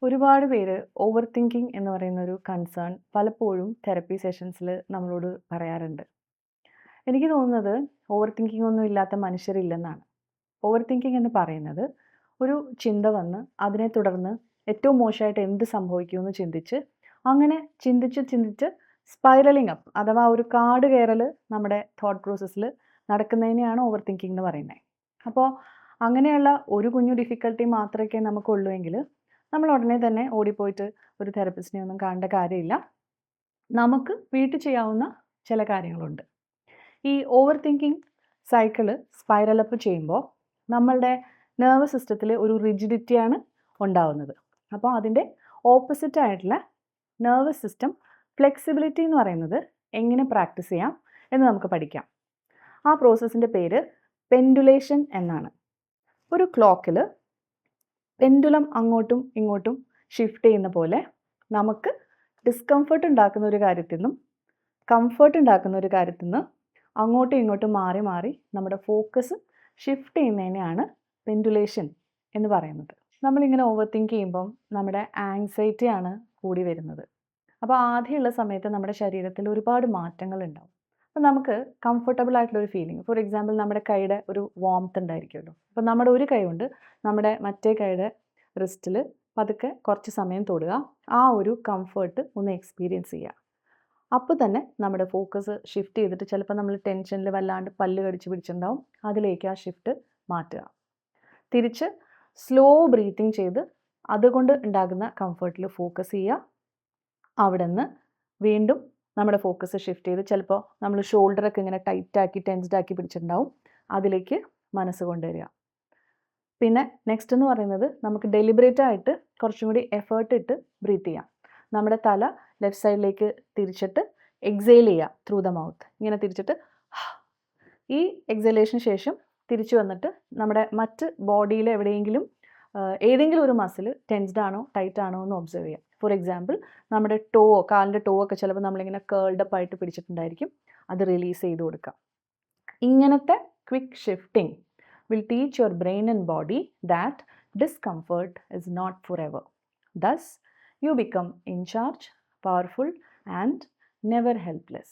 ഒരുപാട് പേര് over thinking എന്ന് പറയുന്ന ഒരു കൺസേൺ പലപ്പോഴും തെറപ്പി സെഷൻസിൽ നമ്മളോട് പറയാറുണ്ട്. എനിക്ക് തോന്നുന്നത് ഓവർ തിങ്കിങ് ഒന്നും ഇല്ലാത്ത മനുഷ്യരില്ലെന്നാണ്. ഓവർ തിങ്കിങ് എന്ന് പറയുന്നത് ഒരു ചിന്ത വന്ന് അതിനെ തുടർന്ന് ഏറ്റവും മോശമായിട്ട് എന്ത് സംഭവിക്കുമെന്ന് ചിന്തിച്ച് അങ്ങനെ ചിന്തിച്ച് സ്പൈറലിംഗ് അപ്പ് അഥവാ ഒരു കാട് കയറൽ നമ്മുടെ തോട്ട് പ്രോസസ്സിൽ നടക്കുന്നതിനെയാണ് ഓവർ തിങ്കിങ് എന്ന് പറയുന്നത്. അപ്പോൾ അങ്ങനെയുള്ള ഒരു കുഞ്ഞു ഡിഫിക്കൽട്ടി മാത്രമേ നമുക്കുള്ളൂ എങ്കിൽ നമ്മൾ ഉടനെ തന്നെ ഓടിപ്പോയിട്ട് ഒരു തെറപ്പിസ്റ്റിനെ ഒന്നും കാണേണ്ട കാര്യമില്ല. നമുക്ക് വീട്ടിൽ ചെയ്യാവുന്ന ചില കാര്യങ്ങളുണ്ട്. ഈ over thinking cycle spiral up ചെയ്യുമ്പോൾ നമ്മളുടെ നെർവസ് സിസ്റ്റത്തിൽ ഒരു റിജിഡിറ്റിയാണ് ഉണ്ടാവുന്നത്. അപ്പോൾ അതിൻ്റെ ഓപ്പോസിറ്റ് ആയിട്ടുള്ള നെർവസ് സിസ്റ്റം ഫ്ലെക്സിബിലിറ്റി എന്ന് പറയുന്നത് എങ്ങനെ പ്രാക്ടീസ് ചെയ്യാം എന്ന് നമുക്ക് പഠിക്കാം. ആ പ്രോസസ്സിൻ്റെ പേര് പെൻഡുലേഷൻ എന്നാണ്. ഒരു ക്ലോക്കിൽ പെൻഡുലം അങ്ങോട്ടും ഇങ്ങോട്ടും ഷിഫ്റ്റ് ചെയ്യുന്ന പോലെ നമുക്ക് ഡിസ്കംഫർട്ട് ഉണ്ടാക്കുന്ന ഒരു കാര്യത്തിൽ നിന്നും കംഫർട്ട് ഉണ്ടാക്കുന്ന ഒരു കാര്യത്തിൽ നിന്ന് അങ്ങോട്ടും ഇങ്ങോട്ടും മാറി മാറി നമ്മുടെ ഫോക്കസ് ഷിഫ്റ്റ് ചെയ്യുന്നതിനെയാണ് പെൻഡുലേഷൻ എന്ന് പറയുന്നത്. നമ്മളിങ്ങനെ ഓവർ തിങ്ക് ചെയ്യുമ്പം നമ്മുടെ ആങ്സൈറ്റിയാണ് കൂടി വരുന്നത്. അപ്പോൾ ആദ്യമുള്ള സമയത്ത് നമ്മുടെ ശരീരത്തിൽ ഒരുപാട് മാറ്റങ്ങൾ ഉണ്ടാവും. അപ്പോൾ നമുക്ക് കംഫർട്ടബിൾ ആയിട്ടുള്ളൊരു ഫീലിംഗ്, ഫോർ എക്സാമ്പിൾ നമ്മുടെ കൈയുടെ ഒരു വാംത്ത് ഉണ്ടായിരിക്കുമല്ലോ. അപ്പോൾ നമ്മുടെ ഒരു കൈ കൊണ്ട് നമ്മുടെ മറ്റേ കൈയുടെ റിസ്റ്റിൽ പതുക്കെ കുറച്ച് സമയം തൊടുക, ആ ഒരു കംഫർട്ട് ഒന്ന് എക്സ്പീരിയൻസ് ചെയ്യുക. അപ്പോൾ തന്നെ നമ്മുടെ ഫോക്കസ് ഷിഫ്റ്റ് ചെയ്തിട്ട് ചിലപ്പോൾ നമ്മൾ ടെൻഷനിൽ വല്ലാണ്ട് പല്ല് കടിച്ച് പിടിച്ചിട്ടുണ്ടാവും, അതിലേക്ക് ആ ഷിഫ്റ്റ് മാറ്റുക. തിരിച്ച് സ്ലോ ബ്രീത്തിങ് ചെയ്ത് അതുകൊണ്ട് ഉണ്ടാകുന്ന കംഫർട്ടിൽ ഫോക്കസ് ചെയ്യുക. അവിടെ നിന്ന് വീണ്ടും നമ്മുടെ ഫോക്കസ് ഷിഫ്റ്റ് ചെയ്ത് ചിലപ്പോൾ നമ്മൾ ഷോൾഡറൊക്കെ ഇങ്ങനെ ടൈറ്റാക്കി ടെൻസ്ഡാക്കി പിടിച്ചിട്ടുണ്ടാവും, അതിലേക്ക് മനസ്സ് കൊണ്ടുവരിക. പിന്നെ നെക്സ്റ്റ് എന്ന് പറയുന്നത് നമുക്ക് ഡെലിബറേറ്റ് ആയിട്ട് കുറച്ചും കൂടി എഫേർട്ട് ഇട്ട് ബ്രീത്ത് ചെയ്യാം. നമ്മുടെ തല ലെഫ്റ്റ് സൈഡിലേക്ക് തിരിച്ചിട്ട് എക്സെയിൽ ചെയ്യുക ത്രൂ ദ മൗത്ത്. ഇങ്ങനെ തിരിച്ചിട്ട് ഈ എക്സലേഷന് ശേഷം തിരിച്ചു വന്നിട്ട് നമ്മുടെ മറ്റ് ബോഡിയിൽ എവിടെയെങ്കിലും ഏതെങ്കിലും ഒരു മസിൽ ടെൻസ്ഡ് ആണോ ടൈറ്റ് ആണോ എന്ന് ഒബ്സർവ് ചെയ്യാം. ഫോർ എക്സാമ്പിൾ നമ്മുടെ കാലിൻ്റെ ടോ ഒക്കെ ചിലപ്പോൾ നമ്മളിങ്ങനെ കേൾഡ് അപ്പ് ആയിട്ട് പിടിച്ചിട്ടുണ്ടായിരിക്കും, അത് റിലീസ് ചെയ്ത് കൊടുക്കാം. ഇങ്ങനത്തെ quick shifting will teach your brain and body that discomfort is not forever. Thus, you become in charge, powerful, and never helpless.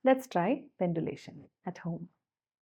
Let's try pendulation at home.